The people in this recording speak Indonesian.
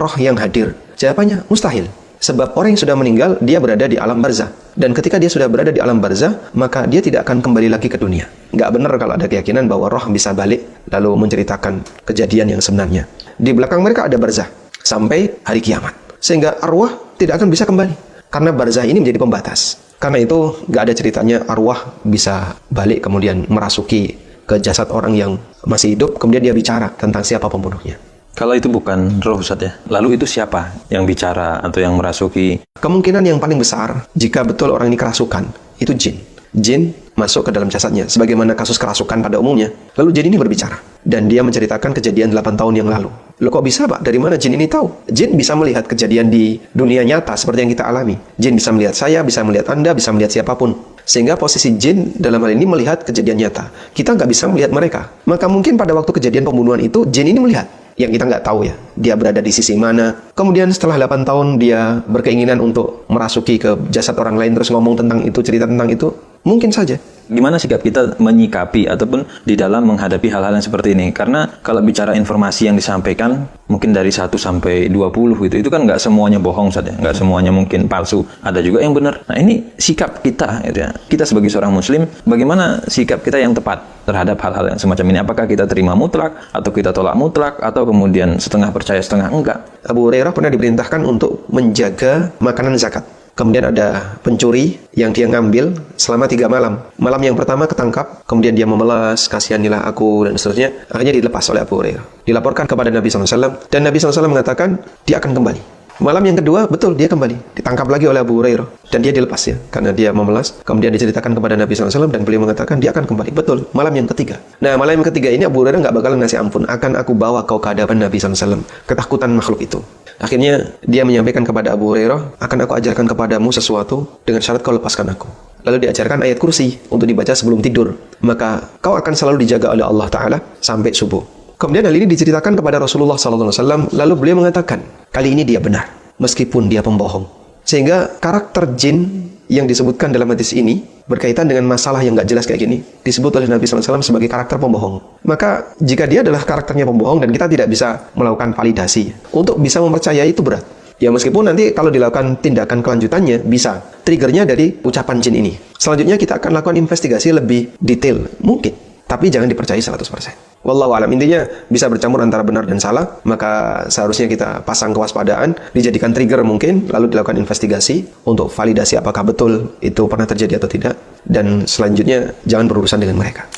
roh yang hadir? Jawabannya mustahil. Sebab orang yang sudah meninggal, dia berada di alam barzah. Dan ketika dia sudah berada di alam barzah, maka dia tidak akan kembali lagi ke dunia. Nggak benar kalau ada keyakinan bahwa roh bisa balik lalu menceritakan kejadian yang sebenarnya. Di belakang mereka ada barzah sampai hari kiamat. Sehingga arwah tidak akan bisa kembali. Karena barzah ini menjadi pembatas. Karena itu nggak ada ceritanya arwah bisa balik kemudian merasuki ke jasad orang yang masih hidup, kemudian dia bicara tentang siapa pembunuhnya. Kalau itu bukan roh, Ustaz ya, lalu itu siapa yang bicara atau yang merasuki? Kemungkinan yang paling besar, jika betul orang ini kerasukan, itu jin. Jin masuk ke dalam jasadnya, sebagaimana kasus kerasukan pada umumnya. Lalu jin ini berbicara, dan dia menceritakan kejadian 8 tahun yang lalu. Loh kok bisa Pak? Dari mana jin ini tahu? Jin bisa melihat kejadian di dunia nyata seperti yang kita alami. Jin bisa melihat saya, bisa melihat Anda, bisa melihat siapapun. Sehingga posisi jin dalam hal ini melihat kejadian nyata. Kita nggak bisa melihat mereka. Maka mungkin pada waktu kejadian pembunuhan itu, jin ini melihat. Yang kita nggak tahu ya, dia berada di sisi mana. Kemudian setelah 8 tahun dia berkeinginan untuk merasuki ke jasad orang lain terus ngomong tentang itu, cerita tentang itu. Mungkin saja. Gimana sikap kita menyikapi ataupun di dalam menghadapi hal-hal yang seperti ini? Karena kalau bicara informasi yang disampaikan, mungkin dari 1 sampai 20 gitu, itu kan nggak semuanya bohong saja, nggak semuanya mungkin palsu. Ada juga yang benar. Nah ini sikap kita, gitu ya. Kita sebagai seorang muslim, bagaimana sikap kita yang tepat terhadap hal-hal yang semacam ini? Apakah kita terima mutlak, atau kita tolak mutlak, atau kemudian setengah percaya, setengah enggak? Abu Hurairah pernah diperintahkan untuk menjaga makanan zakat. Kemudian ada pencuri yang dia ngambil selama 3 malam. Malam yang pertama ketangkap, kemudian dia memelas, kasihanilah aku, dan seterusnya. Akhirnya dilepas oleh Abu Hurairah. Dilaporkan kepada Nabi SAW, dan Nabi SAW mengatakan, dia akan kembali. Malam yang kedua, betul, dia kembali. Ditangkap lagi oleh Abu Hurairah. Dan dia dilepas ya, karena dia memelas. Kemudian diceritakan kepada Nabi SAW, dan beliau mengatakan, dia akan kembali. Betul, malam yang ketiga. Nah, malam yang ketiga ini Abu Hurairah nggak bakalan ngasih ampun. Akan aku bawa kau ke hadapan Nabi SAW. Ketakutan makhluk itu. Akhirnya dia menyampaikan kepada Abu Hurairah, akan aku ajarkan kepadamu sesuatu dengan syarat kau lepaskan aku. Lalu diajarkan ayat kursi untuk dibaca sebelum tidur. Maka kau akan selalu dijaga oleh Allah Ta'ala sampai subuh. Kemudian hal ini diceritakan kepada Rasulullah SAW. Lalu beliau mengatakan, kali ini dia benar, meskipun dia pembohong. Sehingga karakter jin yang disebutkan dalam hadis ini berkaitan dengan masalah yang nggak jelas kayak gini disebut oleh Nabi SAW sebagai karakter pembohong. Maka jika dia adalah karakternya pembohong dan kita tidak bisa melakukan validasi, untuk bisa mempercayai itu berat. Ya meskipun nanti kalau dilakukan tindakan kelanjutannya bisa. Triggernya dari ucapan jin ini. Selanjutnya kita akan lakukan investigasi lebih detail. Mungkin. Tapi jangan dipercayai 100%. Wallahu a'lam. Intinya bisa bercampur antara benar dan salah. Maka seharusnya kita pasang kewaspadaan. Dijadikan trigger mungkin. Lalu dilakukan investigasi. Untuk validasi apakah betul itu pernah terjadi atau tidak. Dan selanjutnya jangan berurusan dengan mereka.